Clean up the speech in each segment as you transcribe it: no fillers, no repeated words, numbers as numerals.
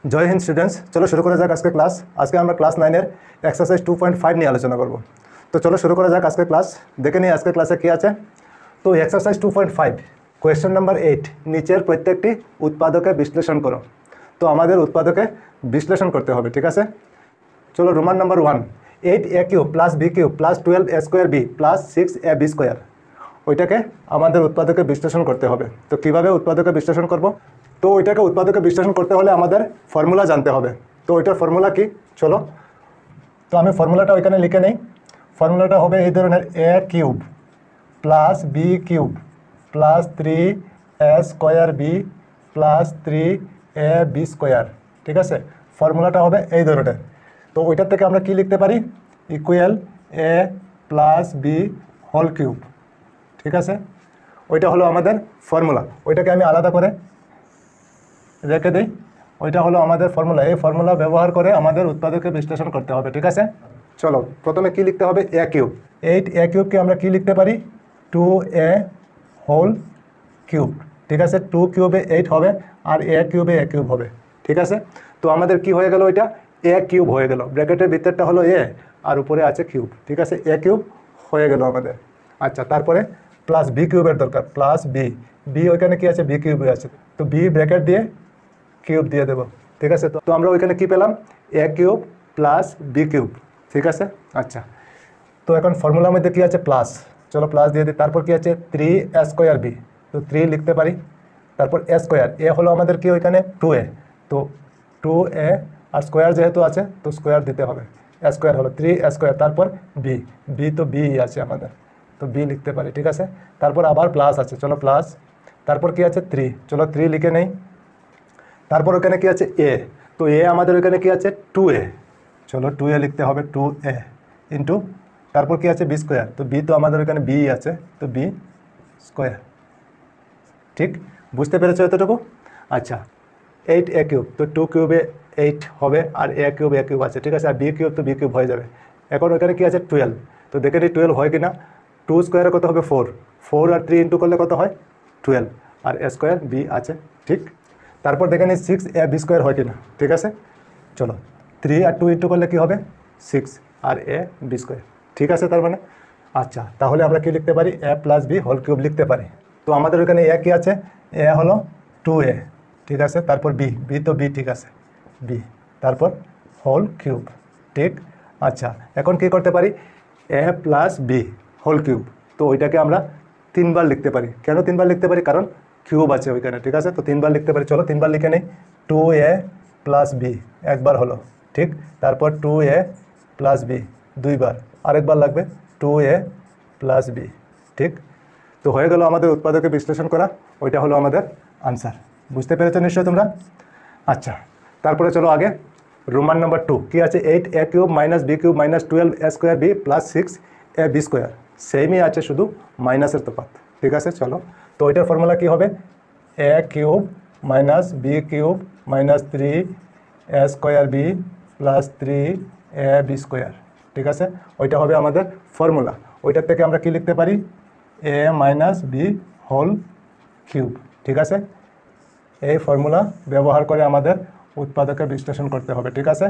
জয় Hind students, চলো শুরু করা যাক আজকে ক্লাস। আজকে আমরা ক্লাস 9-এর এক্সারসাইজ 2.5 নিয়ে আলোচনা করব। তো চলো শুরু করা যাক আজকে ক্লাস। দেখে নিই আজকে ক্লাসে কী আছে। তো এক্সারসাইজ 2.5 কোয়েশ্চেন নাম্বার 8, নিচের প্রত্যেকটি উৎপাদকে বিশ্লেষণ করো। তো আমাদের উৎপাদকে বিশ্লেষণ করতে হবে, ঠিক আছে। চলো Roman number 1, 8a³ + b³ + 12a² b + 6ab², ওইটাকে আমাদের উৎপাদকে বিশ্লেষণ করতে হবে। তো কিভাবে উৎপাদকে বিশ্লেষণ করব? তো ওইটাকে উৎপাদকে বিশ্লেষণ করতে হলে আমাদের ফর্মুলা জানতে হবে। তো ওইটার ফর্মুলা কি, চলো। তো আমি ফর্মুলাটা ওইখানে লিখে নেই। ফর্মুলাটা হবে এই ধরনের: a³ + b³ + 3a² b + 3ab², ঠিক আছে। ফর্মুলাটা হবে এই ধরনের। তো ওইটার থেকে আমরা কি লিখতে পারি? ইকুয়াল a + b³, ঠিক আছে। ওইটা হলো আমাদের ফর্মুলা। ওইটাকে আমি আলাদা করে রেখে দিই। ওইটা হলো আমাদের ফর্মুলা। এই ফর্মুলা ব্যবহার করে আমাদের উৎপাদকে বিশ্লেষণ করতে হবে, ঠিক আছে। চলো প্রথমে কি লিখতে হবে? a³। 8a³ আমরা কি লিখতে পারি? 2a³, ঠিক আছে। 2³ 8 হবে, আর a³ a³ হবে, ঠিক আছে। তো আমাদের কি হয়ে গেল? ওইটা a³ হয়ে গেল। ব্র্যাকেটের ভিতরটা হলো a আর উপরে আছে কিউব, ঠিক আছে। a³ হয়ে গেল আমাদের। আচ্ছা, তারপরে প্লাস b³ দরকার, প্লাস বি ওইখানে কি আছে? b³ আছে। তো b ব্র্যাকেট দিয়ে কিউব দিয়ে দেবো, ঠিক আছে। তো আমরা ওইখানে কি পেলাম? a³ + b³, ঠিক আছে। আচ্ছা, তো এখন ফর্মুলার মধ্যে কি আছে? প্লাস। চলো প্লাস দিয়ে দিই। তারপর কি আছে? 3a² b, তো 3 লিখতে পারি। তারপর a², এ হলো আমাদের কি ওইখানে 2a, তো 2a আর স্কোয়ার যেহেতু আছে তো স্কোয়ার দিতে হবে। a² হলো 3a²। তারপর বি তো বি আছে আমাদের, তো বি লিখতে পারি, ঠিক আছে। তারপর আবার প্লাস আছে, চলো প্লাস। তারপর কি আছে? 3, চলো 3 লিখে নেই। তারপর ওখানে কি আছে? এ, তো এ আমাদের ওখানে কি আছে? 2a, চলো 2a লিখতে হবে, 2a ইন্টু তারপর কি আছে? b², তো বি তো আমাদের ওখানে বি আছে, তো b², ঠিক। বুঝতে পেরেছো এতটুকু? আচ্ছা, 8a³, তো 2³ 8 হবে, আর a³ আছে, ঠিক আছে। আর b³ তো b³ হয়ে যাবে। এখন ওখানে কি আছে? 12, তো দেখে নিই 12 হয় কি না। 2² কত হবে? 4 আর 3 ইন্টু করলে কত হয়? 12, আর a² b আছে, ঠিক। তারপর দেখে নিই 6ab² হয় কি না, ঠিক আছে। চলো 3 আর 2 ইন্টু করলে কি হবে? 6 আর ab², ঠিক আছে। তার মানে আচ্ছা, তাহলে আমরা কি লিখতে পারি? a + b³ লিখতে পারি। তো আমাদের ওখানে এ কি আছে? এ হলো 2a, ঠিক আছে। তারপর বি তো বি, ঠিক আছে, বি। তারপর হোল কিউব, ঠিক। আচ্ছা, এখন কি করতে পারি? a + b³, তো ওইটাকে আমরা 3 বার লিখতে পারি। কেন 3 বার লিখতে পারি? কারণ কিউব আছে ওইখানে, ঠিক আছে। তো 3 বার লিখতে পারি। চলো 3 বার লিখে নেই। 2a + b একবার হলো, ঠিক। তারপর 2a + b 2 বার, আরেকবার লাগবে 2a + b, ঠিক। তো হয়ে গেল আমাদের উৎপাদকে বিশ্লেষণ করা। ওইটা হলো আমাদের আনসার। বুঝতে পেরেছো নিশ্চয় তোমরা? আচ্ছা, তারপরে চলো আগে। রোমান নাম্বার 2 কি আছে? 8a³ - b³ - 12a² b + 6ab², সেমই আছে, শুধু মাইনাসের তফাৎ, ঠিক আছে। চলো, তো ওইটার ফর্মুলা কি হবে? a³ - b³ - 3a² b + 3ab², ঠিক আছে। ওইটা হবে আমাদের ফর্মুলা। ওইটার থেকে আমরা কি লিখতে পারি? a - b³, ঠিক আছে। এই ফর্মুলা ব্যবহার করে আমাদের উৎপাদকে বিশ্লেষণ করতে হবে, ঠিক আছে।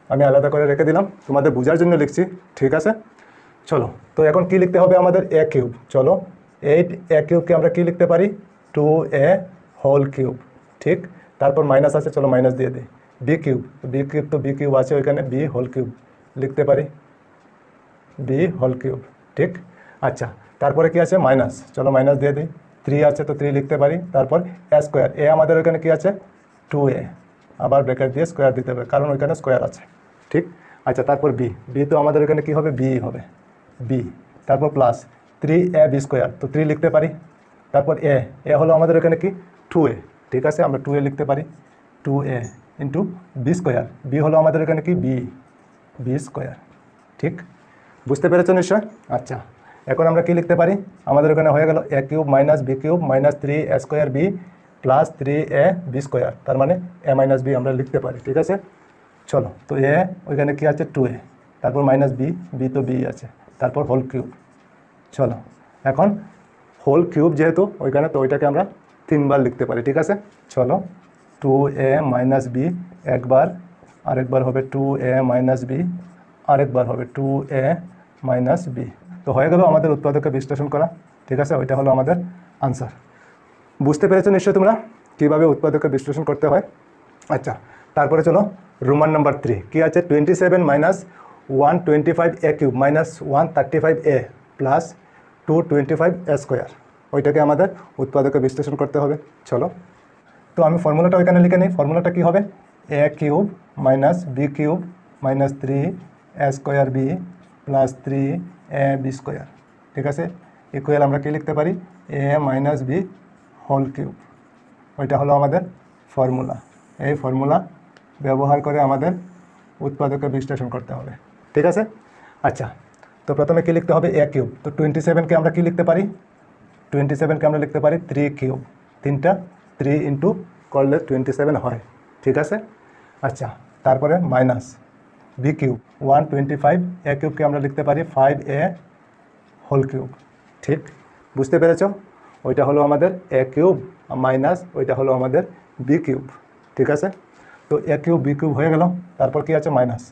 আমি আলাদা করে রেখে দিলাম, তোমাদের বোঝার জন্য লিখছি, ঠিক আছে। চলো, তো এখন কি লিখতে হবে আমাদের? a³। চলো 8a³ আমরা কি লিখতে পারি? 2a², ঠিক। তারপর মাইনাস আছে, চলো মাইনাস দিয়ে দিই। b³ তো b³ আছে ওইখানে, b³ লিখতে পারি, b³, ঠিক। আচ্ছা, তারপরে কি আছে? মাইনাস, চলো মাইনাস দিয়ে দিই। 3 আছে, তো 3 লিখতে পারি। তারপর a², এ আমাদের ওইখানে কি আছে? 2a, আবার ব্র্যাকেট দিয়ে স্কোয়ার দিতে হবে কারণ ওইখানে স্কোয়ার আছে, ঠিক। আচ্ছা, তারপর বি তো আমাদের ওইখানে কি হবে? বি হবে, বি। তারপর প্লাস 3ab², তো 3 লিখতে পারি। তারপর এ হলো আমাদের ওইখানে কি? 2a, ঠিক আছে। আমরা 2a লিখতে পারি, 2a ইন্টু b², বি হলো আমাদের এখানে কি? b², ঠিক। বুঝতে পেরেছো নিশ্চয়? আচ্ছা, এখন আমরা কি লিখতে পারি? আমাদের ওখানে হয়ে গেল a³ - b³ - 3a² b + 3ab², তার মানে a - b আমরা লিখতে পারি, ঠিক আছে। চলো, তো এ ওইখানে কি আছে? 2a, তারপর বি তো বি আছে, তারপর হোল কিউব। চলো, এখন হোল কিউব যেহেতু ওইখানে, তো ওইটাকে আমরা 3 বার লিখতে পারি, ঠিক আছে। চলো 2a মাইনাস বি একবার, আরেকবার হবে 2a মাইনাস বি, আরেকবার হবে 2a মাইনাস বি। তো হয়ে গেল আমাদের উৎপাদকে বিশ্লেষণ করা। ঠিক আছে, ওইটা হলো আমাদের আনসার। বুঝতে পেরেছো নিশ্চয়ই তোমরা কীভাবে উৎপাদকে বিশ্লেষণ করতে হয়। আচ্ছা, তারপরে চলো রোমান নাম্বার 3 কী আছে, 27 minus 125a cube minus 135a plus 225a square, ওইটাকে আমাদের উৎপাদকে বিশ্লেষণ করতে হবে। চলো, তো আমি ফর্মুলাটা ওইখানে লিখে নিই। ফর্মুলাটা কী হবে, a cube minus B cube minus 3a square B plus 3ab square. ঠিক আছে, ইকুয়াল আমরা কী লিখতে পারি, a minus B whole cube, ওইটা হলো আমাদের ফর্মুলা। এই ফর্মুলা ব্যবহার করে আমাদের উৎপাদকে বিশ্লেষণ করতে হবে। ঠিক আছে, আচ্ছা, তো প্রথমে কী লিখতে হবে, a কিউব। তো 27কে আমরা কী লিখতে পারি, 27কে আমরা লিখতে পারি 3 কিউব, তিনটা 3 ইন্টু করলে 27 হয়। ঠিক আছে, আচ্ছা, তারপরে মাইনাস বি কিউব 125a কিউবকে আমরা লিখতে পারি 5a হোল কিউব। ঠিক, বুঝতে পেরেছ, ওইটা হলো আমাদের a কিউব মাইনাস ওইটা হলো আমাদের বি কিউব। ঠিক আছে, তো a কিউব বি কিউব হয়ে গেল। তারপর কি আছে, মাইনাস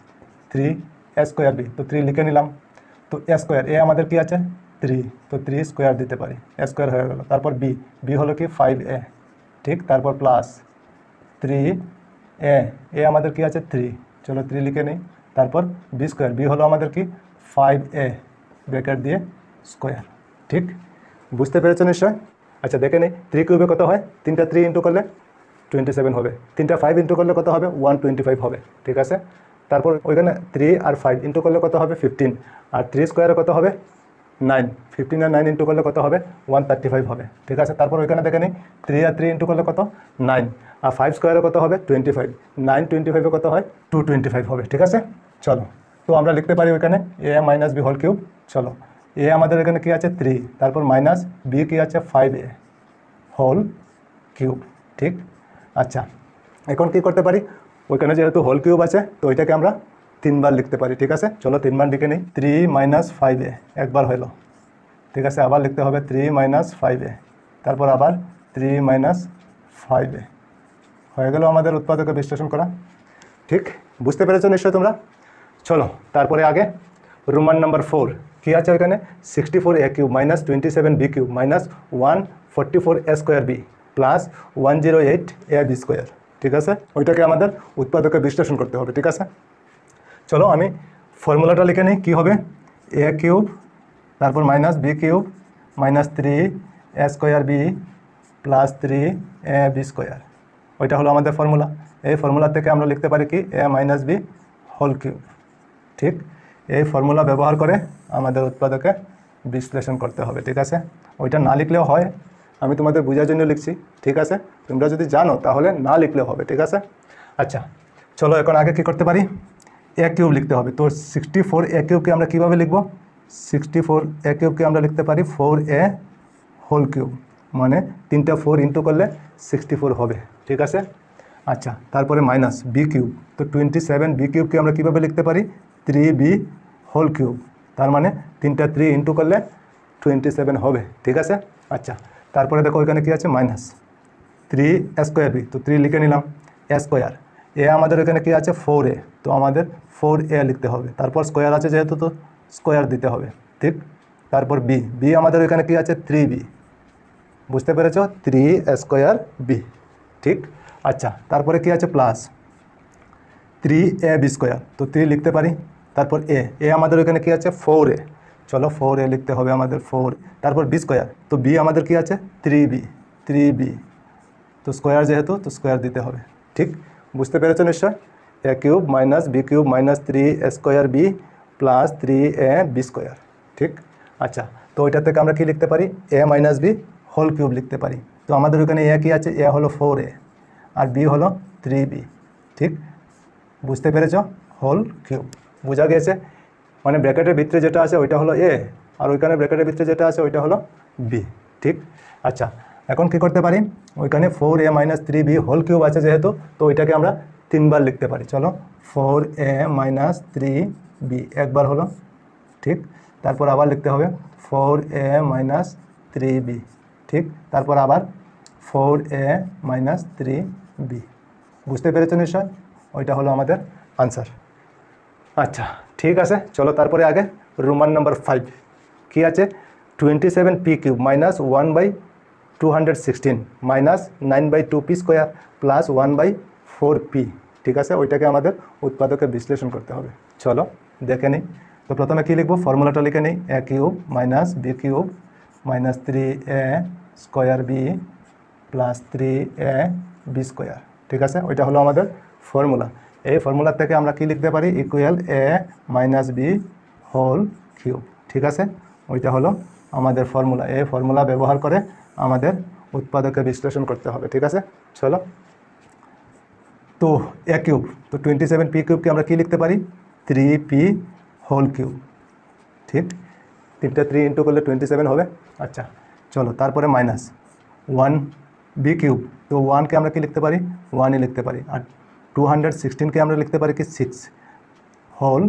3a স্কোয়ার বি, তো 3 লিখে নিলাম। তো a স্কোয়ার, এ আমাদের কি আছে 3, তো 3 স্কোয়ার দিতে পারি, a স্কোয়ার হয়ে গেল। তারপর বি, বি হলো কি 5a। ঠিক, তারপর প্লাস 3a, এ আমাদের কি আছে 3, চলো 3 লিখে নিই। তারপর বি স্কোয়ার, বি হলো আমাদের কি 5a ব্র্যাকেট দিয়ে স্কোয়ার। ঠিক, বুঝতে পেরেছো নিশ্চয়। আচ্ছা, দেখে নিই 3 কিউবে কত হয়, তিনটা 3 ইন্টু করলে 27 হবে, তিনটা 5 ইন্টু করলে কত হবে 125 হবে। ঠিক আছে, তারপর ওইখানে 3 আর 5 ইন্টু করলে কত হবে 15, আর 3 স্কোয়ারে কত হবে 9, 15 আর 9 ইন্টু করলে কত হবে 135 হবে। ঠিক আছে, তারপর ওইখানে দেখে নিই 3 আর 3 ইন্টু করলে কত 9, আর 5 স্কোয়ারে কত হবে 25, 9 25-এ কত হয় 225 হবে। ঠিক আছে, চলো, তো আমরা লিখতে পারি ওইখানে a minus B whole cube. চলো, এ আমাদের এখানে কী আছে 3, তারপর মাইনাস বি কী আছে 5a হোল কিউব। ঠিক, আচ্ছা, এখন কি করতে পারি, ওইখানে যেহেতু হোল কিউব আছে তো ওইটাকে আমরা 3 বার লিখতে পারি। ঠিক আছে, চলো 3 বার লিখে নিই। 3 মাইনাস 5a একবার হলো। ঠিক আছে, আবার লিখতে হবে 3 মাইনাস 5a, তারপর আবার 3 মাইনাস 5a, হয়ে গেল আমাদের উৎপাদকে বিশ্লেষণ করা। ঠিক, বুঝতে পেরেছো নিশ্চয় তোমরা। চলো, তারপরে আগে রোমান নাম্বার 4 কী আছে ওইখানে, 64a cube minus 27b cube minus 144a square B plus 108ab square. ঠিক আছে, ওইটাকে আমাদের উৎপাদকে বিশ্লেষণ করতে হবে। ঠিক আছে, চলো আমি ফর্মুলাটা লিখে নিই। কী হবে, a কিউব তারপর minus B cube minus 3a square B plus 3ab square, ওইটা হলো আমাদের ফর্মুলা। এই ফর্মুলা থেকে আমরা লিখতে পারি কি a minus B whole cube. ঠিক, এই ফর্মুলা ব্যবহার করে আমাদের উৎপাদকে বিশ্লেষণ করতে হবে। ঠিক আছে, ওইটা না লিখলেও হয়, আমি তোমাদের বোঝার জন্য লিখছি। ঠিক আছে, তোমরা যদি জানো তাহলে না লিখলেও হবে। ঠিক আছে, আচ্ছা, চলো এখন আগে কি করতে পারি, a কিউব লিখতে হবে। তো 64a কিউবকে আমরা কীভাবে লিখব, 64a কিউবকে আমরা লিখতে পারি 4a হোল কিউব, মানে তিনটা 4 ইন্টু করলে 64 হবে। ঠিক আছে, আচ্ছা, তারপরে মাইনাস বি কিউব। তো 27b কিউবকে আমরা কীভাবে লিখতে পারি 3b হোল কিউব, তার মানে তিনটা 3 ইন্টু করলে 27 হবে। ঠিক আছে, আচ্ছা, তারপরে দেখো ওইখানে কী আছে মাইনাস 3a স্কোয়ার বি, তো 3 লিখে নিলাম। a স্কোয়ার, এ আমাদের এখানে কী আছে 4a, তো আমাদের 4a লিখতে হবে। তারপর স্কোয়ার আছে যেহেতু তো স্কোয়ার দিতে হবে। ঠিক, তারপর বি, বি আমাদের এখানে কী আছে 3b, বুঝতে পেরেছ, 3a স্কোয়ার বি। ঠিক, আচ্ছা, তারপরে কী আছে প্লাস 3ab স্কোয়ার, তো 3 লিখতে পারি। তারপর এ আমাদের এখানে কী আছে 4a, চলো 4a লিখতে হবে আমাদের 4। তারপর বি স্কোয়ার, তো বি আমাদের কী আছে 3b, তো স্কোয়ার যেহেতু তো স্কোয়ার দিতে হবে। ঠিক, বুঝতে পেরেছো নিশ্চয়, a cube minus B cube minus 3a square B plus 3ab square. ঠিক, আচ্ছা, তো ওইটা থেকে আমরা কি লিখতে পারি a minus B whole cube লিখতে পারি। তো আমাদের ওখানে a কী আছে, a হলো 4a আর b হলো 3b। ঠিক, বুঝতে পেরেছো, হোল কিউব বোঝা গেছে, মানে ব্র্যাকেটের ভিতরে যেটা আছে ওইটা হলো a, আর ওইখানে ব্র্যাকেটের ভিতরে যেটা আছে ওইটা হলো b। ঠিক, আচ্ছা, এখন কি করতে পারি, ওইখানে 4a minus 3b whole cube আছে যেহেতু, তো ওইটাকে আমরা 3 বার লিখতে পারি। চলো 4a মাইনাস 3b একবার হলো। ঠিক, তারপর আবার লিখতে হবে 4a মাইনাস 3b। ঠিক, তারপর আবার 4a মাইনাস 3b। বুঝতে পেরেছো নিশ্চয়? ওইটা হলো আমাদের আনসার। আচ্ছা ঠিক আছে, চলো তারপরে আগে রোমান নাম্বার 5 কি আছে, 27p³ minus 1/216 minus 9/2p square plus 1/4p। ঠিক আছে, ওইটাকে আমাদের উৎপাদকে বিশ্লেষণ করতে হবে। চলো দেখে নিই। তো প্রথমে কী লিখবো, ফর্মুলাটা লিখে নিই, a³ minus b³ minus 3a square b plus 3ab square. ঠিক আছে, ওইটা হলো আমাদের ফর্মুলা। এই ফর্মুলা থেকে আমরা কি লিখতে পারি, equal a minus b whole cube. ঠিক আছে, ওইটা হলো আমাদের ফর্মুলা। এই ফর্মুলা ব্যবহার করে আমাদের উৎপাদকে বিশ্লেষণ করতে হবে। ঠিক আছে, চলো। তো a³ তো 27p³ আমরা কি লিখতে পারি, 3p হোল কিউব। ঠিক, 3 ইন্টু করলে 27 হবে। আচ্ছা চলো, তারপরে মাইনাস 1b³ তো 1কে আমরা কি লিখতে পারি, 1ই লিখতে পারি। আর 216কে আমরা লিখতে পারি কি 6 হোল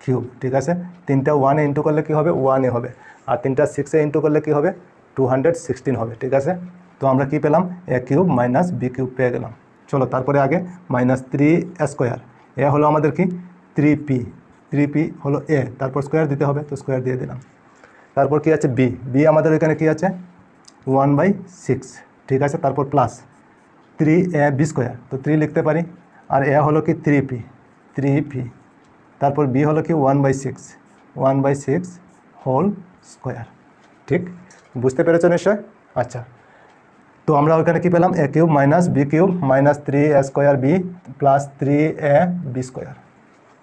কিউব। ঠিক আছে, 3টা 1-এ ইন্টু করলে কি হবে, 1-ই হবে। আর 3টা 6-এ ইন্টু করলে কি হবে, 216 হবে। ঠিক আছে, তো আমরা কি পেলাম, a³ মাইনাস b³ পেয়ে গেলাম। চলো তারপরে আগে মাইনাস 3a স্কোয়ার, এ হলো আমাদের কি 3p হলো a, তারপর স্কোয়ার দিতে হবে, তো স্কোয়ার দিয়ে দিলাম। তারপর কি আছে b আমাদের এখানে কি আছে 1/6। ঠিক আছে, তারপর প্লাস 3ab স্কোয়ার, তো 3 লিখতে পারি। আর a হলো কি 3p, তারপর b হলো কি 1/6 হোল স্কোয়ার। ঠিক, বুঝতে পেরেছো নিশ্চয়? আচ্ছা, তো আমরা ওখানে কি পেলাম, a³ minus b³ minus 3a square b plus 3ab square.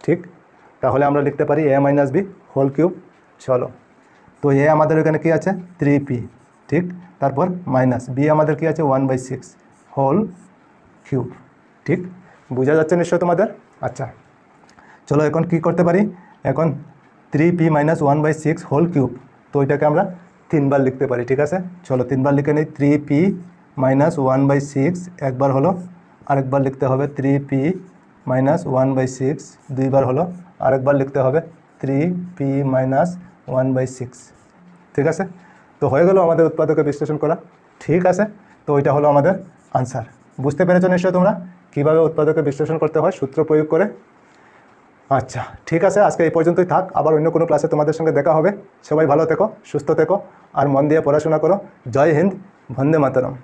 ঠিক, তাহলে আমরা লিখতে পারি a minus b whole cube. চলো, তো a আমাদের ওখানে কি আছে 3p। ঠিক, তারপর মাইনাস b আমাদের কি আছে 1/6 হোল কিউব। ঠিক, বোঝা যাচ্ছে নিশ্চয় তোমাদের? আচ্ছা চলো, এখন কি করতে পারি, এখন 3p মাইনাস 1/6 হোল কিউব, তো ওইটাকে আমরা 3বার লিখতে পারি। ঠিক আছে, চলো 3বার লিখে নিই। 3p মাইনাস 1/6 একবার হলো, আরেকবার লিখতে হবে 3p মাইনাস 1/6 দুইবার হলো, আরেকবার লিখতে হবে 3p মাইনাস 1/6। ঠিক আছে, তো হয়ে গেল আমাদের উৎপাদকে বিশ্লেষণ করা। ঠিক আছে, তো ওইটা হলো আমাদের আনসার। বুঝতে পেরেছো নিশ্চয় তোমরা কীভাবে উৎপাদকে বিশ্লেষণ করতে হয় সূত্র প্রয়োগ করে? আচ্ছা ঠিক আছে, আজকে এই পর্যন্তই থাক, আবার অন্য কোনো ক্লাসে তোমাদের সঙ্গে দেখা হবে। সবাই ভালো থেকো, সুস্থ থেকো, আর মন দিয়ে পড়াশোনা করো। জয় হিন্দ, বন্দে মাতরম।